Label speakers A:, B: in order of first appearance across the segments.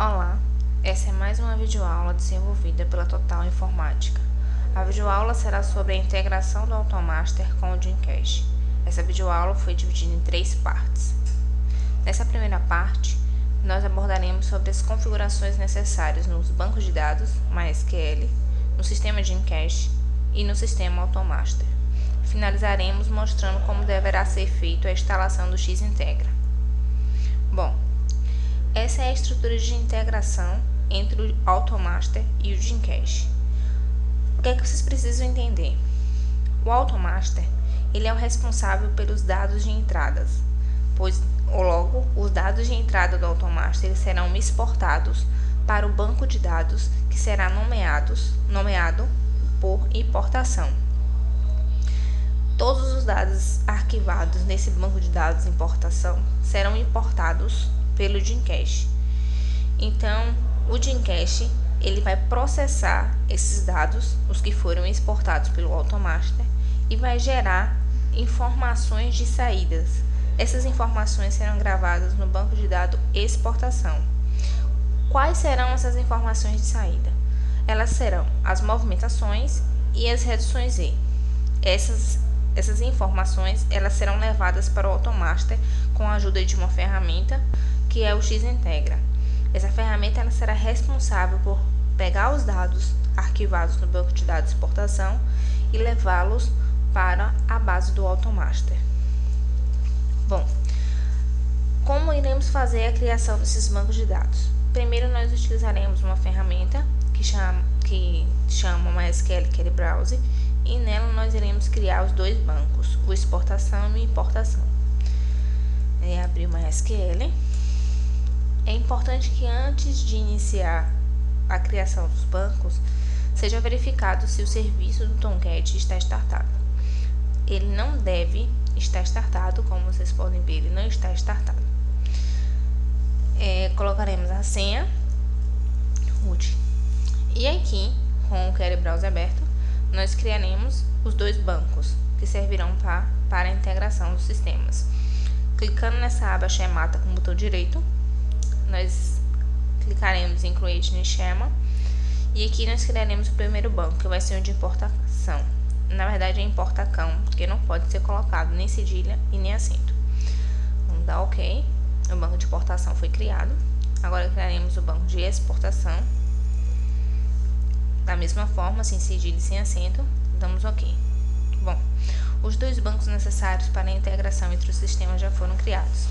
A: Olá, essa é mais uma videoaula desenvolvida pela Total Informática. A videoaula será sobre a integração do Automaster com o Dreamcast. Essa videoaula foi dividida em 3 partes. Nessa primeira parte, nós abordaremos sobre as configurações necessárias nos bancos de dados, MySQL, no sistema Dreamcast e no sistema Automaster. Finalizaremos mostrando como deverá ser feita a instalação do X-Integra. Bom, essa é a estrutura de integração entre o Automaster e o Dreamcast. O que é que vocês precisam entender? O Automaster, ele é o responsável pelos dados de entradas, pois logo os dados de entrada do Automaster eles serão exportados para o banco de dados que será nomeado por importação. Todos os dados arquivados nesse banco de dados de importação serão importados pelo Dreamcast. Então, o Dreamcast ele vai processar esses dados, os que foram exportados pelo Automaster, e vai gerar informações de saídas. Essas informações serão gravadas no banco de dados exportação. Quais serão essas informações de saída? Elas serão as movimentações e as reduções Z. Essas informações elas serão levadas para o Automaster com a ajuda de uma ferramenta que é o X-Integra. Essa ferramenta ela será responsável por pegar os dados arquivados no banco de dados de exportação e levá-los para a base do Automaster. Bom, como iremos fazer a criação desses bancos de dados? Primeiro nós utilizaremos uma ferramenta que chama MySQL Query Browser, e nela nós iremos criar os dois bancos, o exportação e o importação. Abrir o MySQL. É importante que antes de iniciar a criação dos bancos, seja verificado se o serviço do Tomcat está startado. Ele não deve estar startado, como vocês podem ver, ele não está startado. Colocaremos a senha root. E aqui, com o Query Browser aberto, nós criaremos os dois bancos, que servirão para a integração dos sistemas. Clicando nessa aba Schemata com o botão direito, nós clicaremos em Create New Schema, e aqui nós criaremos o primeiro banco, que vai ser o de importação. Na verdade é importacão, porque não pode ser colocado nem cedilha e nem acento. Vamos dar OK. O banco de importação foi criado. Agora criaremos o banco de exportação. Da mesma forma, sem cedilha e sem acento, damos OK. Bom, os dois bancos necessários para a integração entre os sistemas já foram criados.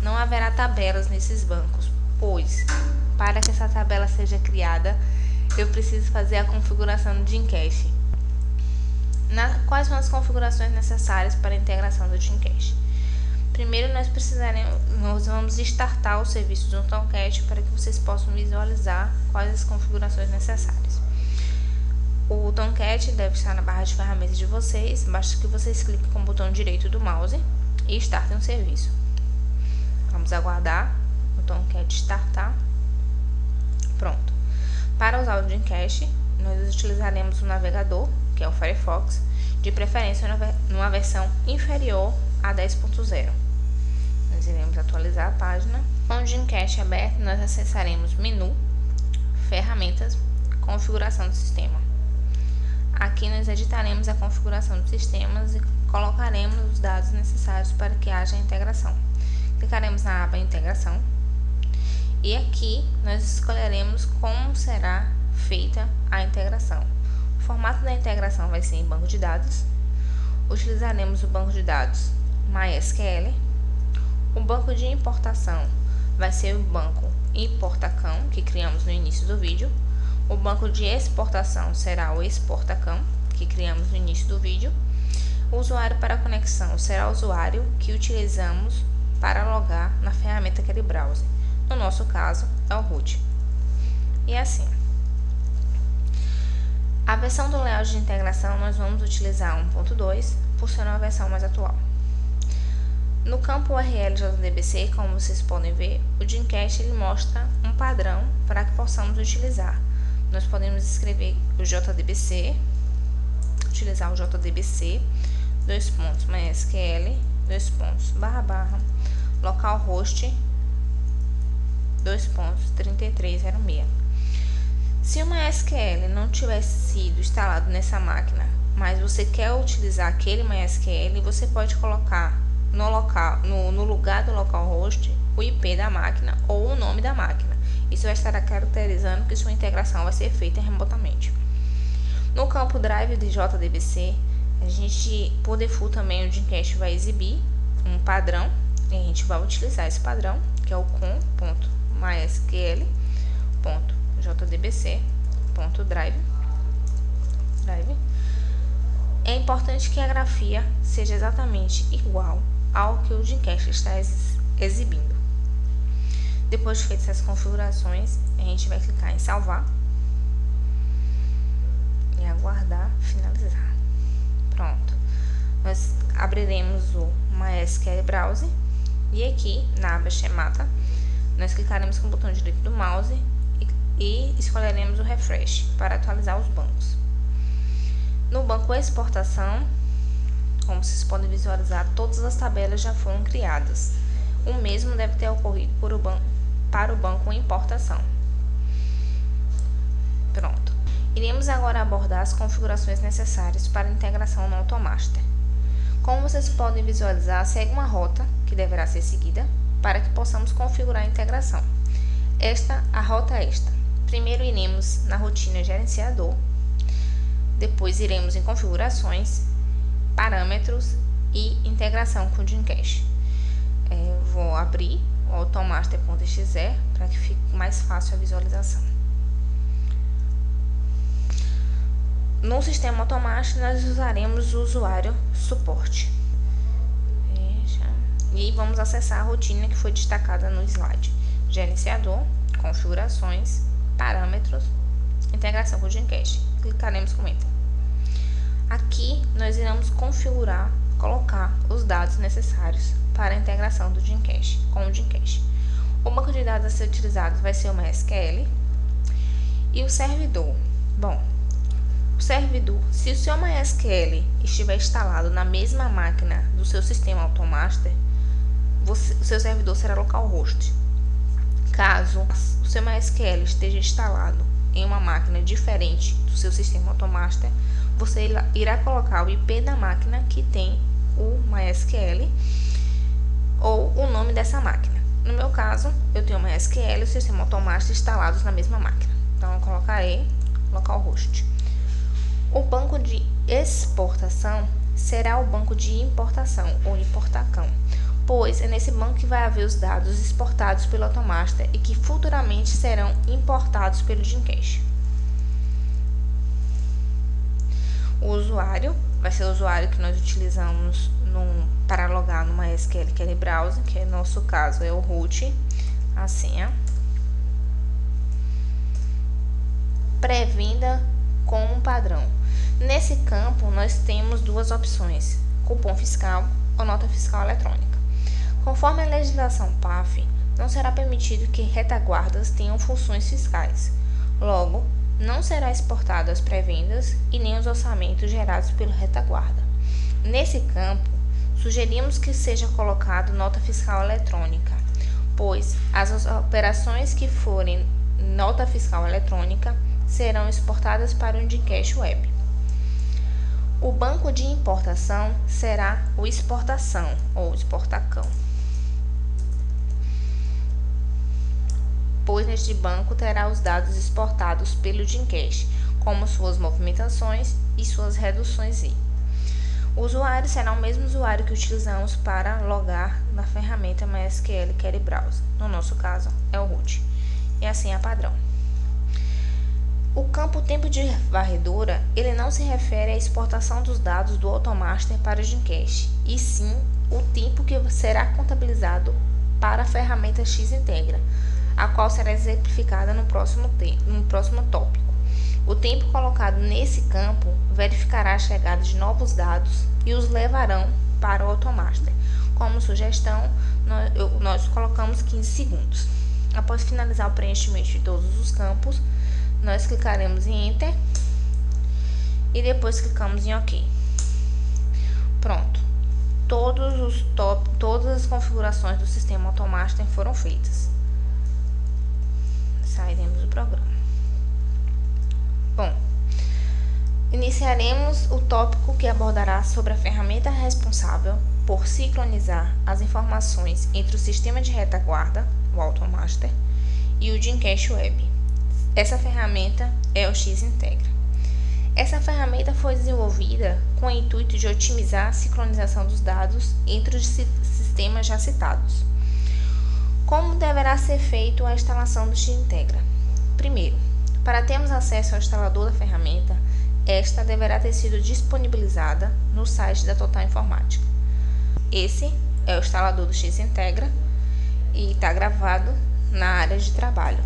A: Não haverá tabelas nesses bancos, pois, para que essa tabela seja criada, eu preciso fazer a configuração do Dreamcast. Quais são as configurações necessárias para a integração do Dreamcast? Primeiro, nós vamos startar o serviço do Tomcat para que vocês possam visualizar quais as configurações necessárias. O Tomcat deve estar na barra de ferramentas de vocês, basta que vocês cliquem com o botão direito do mouse e startem o serviço. Vamos aguardar o Tomcat startar. Pronto. Para usar o Dreamcast, nós utilizaremos o navegador, que é o Firefox, de preferência numa versão inferior a 10.0. Nós iremos atualizar a página. Com o Dreamcast aberto, nós acessaremos menu, ferramentas, configuração do sistema. Aqui nós editaremos a configuração dos sistemas e colocaremos os dados necessários para que haja a integração. Clicaremos na aba Integração e aqui nós escolheremos como será feita a integração. O formato da integração vai ser em banco de dados. Utilizaremos o banco de dados MySQL. O banco de importação vai ser o banco importacão, que criamos no início do vídeo. O banco de exportação será o exportacão, que criamos no início do vídeo. O usuário para conexão será o usuário que utilizamos para logar na ferramenta Query Browser. No nosso caso, é o root. E assim. A versão do layout de integração nós vamos utilizar 1.2, por ser uma versão mais atual. No campo URL JDBC, como vocês podem ver, o Dreamcast ele mostra um padrão para que possamos utilizar. Nós podemos escrever o JDBC, utilizar o JDBC, /mysql, localhost 2.3306. Se o MySQL não tivesse sido instalado nessa máquina, mas você quer utilizar aquele MySQL, você pode colocar no lugar do localhost o IP da máquina ou o nome da máquina. Isso vai estar caracterizando que sua integração vai ser feita remotamente. No campo Drive de JDBC, a gente, por default também, o Dreamcast vai exibir um padrão, e a gente vai utilizar esse padrão, que é o com.mysql.jdbc.drive. É importante que a grafia seja exatamente igual ao que o Dreamcast está exibindo. Depois de feitas essas configurações, a gente vai clicar em salvar e aguardar finalizar. Pronto, nós abriremos o MySQL Browser e aqui na aba Schemata nós clicaremos com o botão direito do mouse e escolheremos o Refresh para atualizar os bancos. No banco Exportação, como vocês podem visualizar, todas as tabelas já foram criadas. O mesmo deve ter ocorrido para o banco Importação. Pronto. Iremos agora abordar as configurações necessárias para a integração no Automaster. Como vocês podem visualizar, segue uma rota que deverá ser seguida para que possamos configurar a integração. A rota é esta. Primeiro iremos na rotina gerenciador, depois iremos em configurações, parâmetros e integração com o Dreamcast. Vou abrir o automaster.exe para que fique mais fácil a visualização. No sistema Automaster, nós usaremos o usuário suporte. E vamos acessar a rotina que foi destacada no slide. Gerenciador, configurações, parâmetros, integração com o Dreamcast. Clicaremos com Enter. Aqui, nós iremos colocar os dados necessários para a integração do Dreamcast com o Dreamcast. O banco de dados a ser utilizado vai ser o MySQL e o servidor. Bom, se o seu MySQL estiver instalado na mesma máquina do seu sistema Automaster, o seu servidor será localhost. Caso o seu MySQL esteja instalado em uma máquina diferente do seu sistema Automaster, você irá colocar o IP da máquina que tem o MySQL ou o nome dessa máquina. No meu caso, eu tenho o MySQL e o sistema Automaster instalados na mesma máquina. Então, eu colocarei localhost. O banco de exportação será o banco de importação ou importacão, pois é nesse banco que vai haver os dados exportados pelo Automaster e que futuramente serão importados pelo Dreamcast. O usuário vai ser o usuário que nós utilizamos para logar no MySQL Query Browser, que no nosso caso é o root, a senha. Pré-vinda como padrão. Nesse campo, nós temos duas opções, cupom fiscal ou nota fiscal eletrônica. Conforme a legislação PAF, não será permitido que retaguardas tenham funções fiscais. Logo, não será exportado as pré-vendas e nem os orçamentos gerados pelo retaguarda. Nesse campo, sugerimos que seja colocado nota fiscal eletrônica, pois as operações que forem nota fiscal eletrônica serão exportadas para o Dreamcast Web. O banco de importação será o exportação ou exportacão, pois neste banco terá os dados exportados pelo Dreamcast, como suas movimentações e suas reduções I. O usuário será o mesmo usuário que utilizamos para logar na ferramenta MySQL Query Browser. No nosso caso, é o root. E assim é padrão. O campo tempo de varredura, ele não se refere à exportação dos dados do Automaster para o Dreamcast, e sim o tempo que será contabilizado para a ferramenta Xintegra, a qual será exemplificada no próximo tópico. O tempo colocado nesse campo verificará a chegada de novos dados e os levarão para o Automaster. Como sugestão, nós colocamos 15 segundos. Após finalizar o preenchimento de todos os campos, nós clicaremos em Enter e depois clicamos em OK. Pronto. Todas as configurações do sistema Automaster foram feitas. Iniciaremos o tópico que abordará sobre a ferramenta responsável por sincronizar as informações entre o sistema de retaguarda, o Automaster, e o Dreamcast Web. Essa ferramenta é o X-Integra. Essa ferramenta foi desenvolvida com o intuito de otimizar a sincronização dos dados entre os sistemas já citados. Como deverá ser feita a instalação do X-Integra? Primeiro, para termos acesso ao instalador da ferramenta, esta deverá ter sido disponibilizada no site da Total Informática. Esse é o instalador do X-Integra e está gravado na área de trabalho.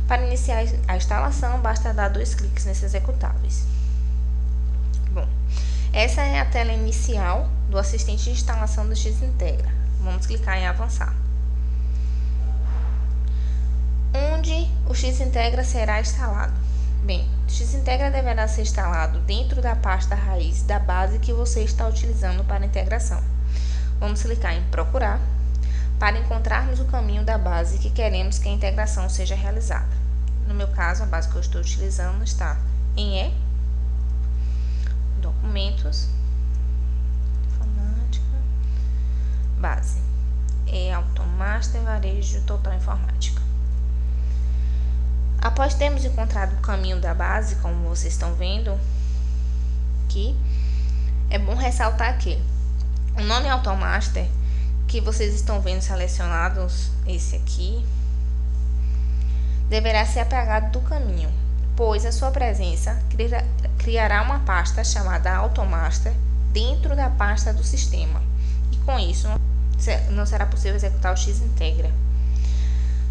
A: Para iniciar a instalação, basta dar 2 cliques nesses executáveis. Bom, essa é a tela inicial do assistente de instalação do X-Integra. Vamos clicar em avançar. Onde o X-Integra será instalado? Bem, o X-Integra deverá ser instalado dentro da pasta raiz da base que você está utilizando para a integração. Vamos clicar em procurar para encontrarmos o caminho da base que queremos que a integração seja realizada. No meu caso, a base que eu estou utilizando está em E, documentos, informática, base, E Automaster, varejo, Total Informática. Após termos encontrado o caminho da base, como vocês estão vendo aqui, é bom ressaltar que o nome Automaster que vocês estão vendo selecionados, esse aqui, deverá ser apagado do caminho, pois a sua presença criará uma pasta chamada Automaster dentro da pasta do sistema, e com isso não será possível executar o X-Integra.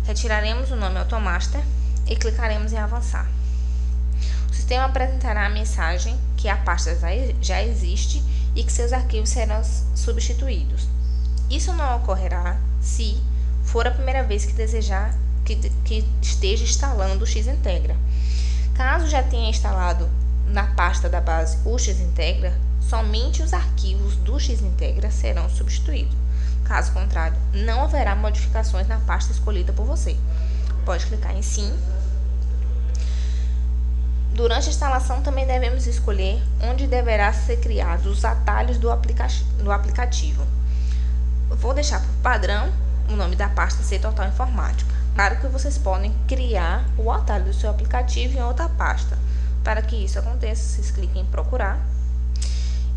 A: Retiraremos o nome Automaster e clicaremos em avançar. O sistema apresentará a mensagem que a pasta já existe e que seus arquivos serão substituídos. Isso não ocorrerá se for a primeira vez que desejar que esteja instalando o X-Integra. Caso já tenha instalado na pasta da base o X-Integra, somente os arquivos do X-Integra serão substituídos. Caso contrário, não haverá modificações na pasta escolhida por você. Pode clicar em sim. Durante a instalação também devemos escolher onde deverá ser criados os atalhos do aplicativo. Eu vou deixar por padrão o nome da pasta ser Total Informática. Claro que vocês podem criar o atalho do seu aplicativo em outra pasta. Para que isso aconteça, vocês cliquem em procurar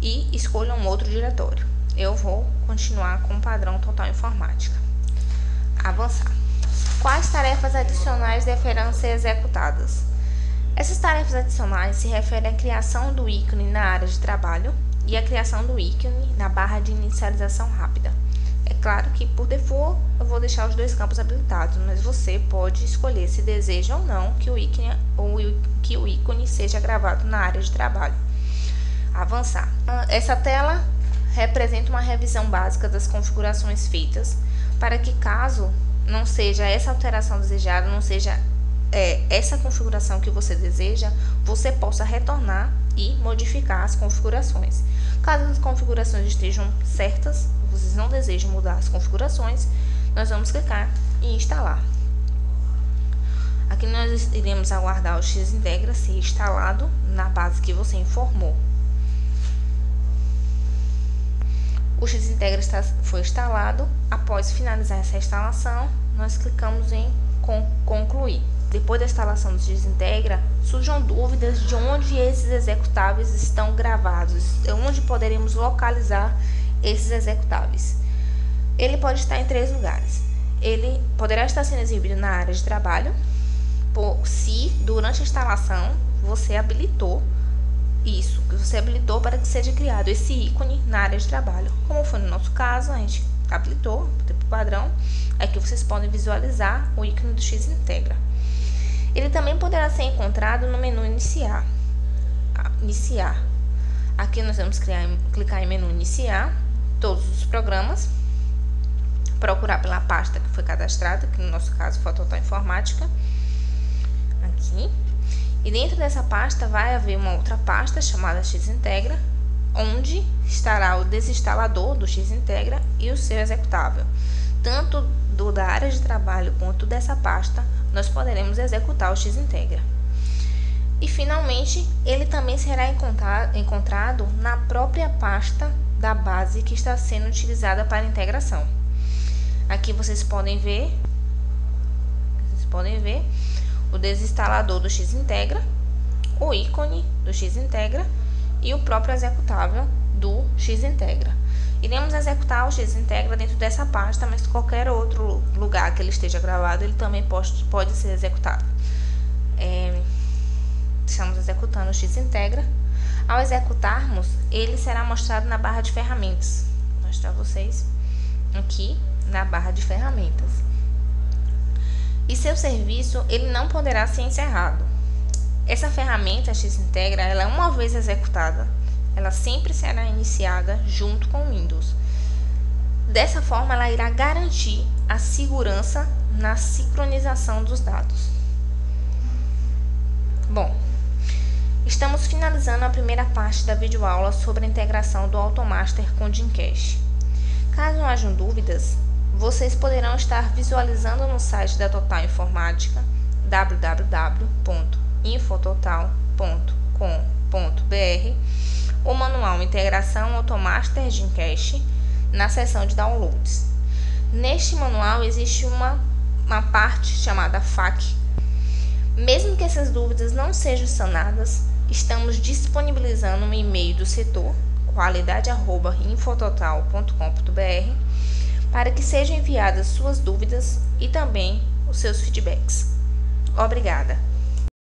A: e escolham um outro diretório. Eu vou continuar com o padrão Total Informática. Avançar. Quais tarefas adicionais deverão ser executadas? Essas tarefas adicionais se referem à criação do ícone na área de trabalho e à criação do ícone na barra de inicialização rápida. É claro que, por default, eu vou deixar os 2 campos habilitados, mas você pode escolher se deseja ou não que o ícone seja gravado na área de trabalho. Avançar. Essa tela representa uma revisão básica das configurações feitas para que, caso não seja essa alteração desejada, não seja essa configuração que você deseja, você possa retornar e modificar as configurações. Caso as configurações estejam certas, vocês não desejam mudar as configurações, nós vamos clicar em instalar. Aqui nós iremos aguardar o X-Integra ser instalado na base que você informou. O X-Integra foi instalado. Após finalizar essa instalação, nós clicamos em concluir. Depois da instalação do X-Integra, surjam dúvidas de onde esses executáveis estão gravados, onde poderemos localizar esses executáveis. Ele pode estar em 3 lugares. Ele poderá estar sendo exibido na área de trabalho, se durante a instalação você habilitou isso, que você habilitou para que seja criado esse ícone na área de trabalho. Como foi no nosso caso, a gente habilitou, tipo padrão, aqui vocês podem visualizar o ícone do X-Integra. Ele também poderá ser encontrado no menu Iniciar. Aqui nós vamos clicar em menu Iniciar, todos os programas, procurar pela pasta que foi cadastrada, que no nosso caso foi a Total Informática. Aqui. E dentro dessa pasta vai haver uma outra pasta chamada X-Integra, onde estará o desinstalador do X-Integra e o seu executável. Tanto da área de trabalho quanto dessa pasta, nós poderemos executar o X-Integra. E finalmente, ele também será encontrado na própria pasta da base que está sendo utilizada para a integração. Aqui vocês podem ver o desinstalador do Xintegra, o ícone do Xintegra e o próprio executável do Xintegra. Iremos executar o Xintegra dentro dessa pasta, mas qualquer outro lugar que ele esteja gravado, ele também pode ser executado. Estamos executando o Xintegra. Ao executarmos, ele será mostrado na barra de ferramentas. Vou mostrar a vocês aqui na barra de ferramentas. E seu serviço ele não poderá ser encerrado. Essa ferramenta Xintegra, ela uma vez executada, ela sempre será iniciada junto com o Windows. Dessa forma, ela irá garantir a segurança na sincronização dos dados. Bom, estamos finalizando a primeira parte da videoaula sobre a integração do Automaster com o Gcache. Caso hajam dúvidas, vocês poderão estar visualizando no site da Total Informática, www.infototal.com.br, o manual Integração Automaster Gcache na seção de downloads. Neste manual existe uma parte chamada FAQ. Mesmo que essas dúvidas não sejam sanadas, estamos disponibilizando um e-mail do setor qualidade@infototal.com.br para que sejam enviadas suas dúvidas e também os seus feedbacks. Obrigada!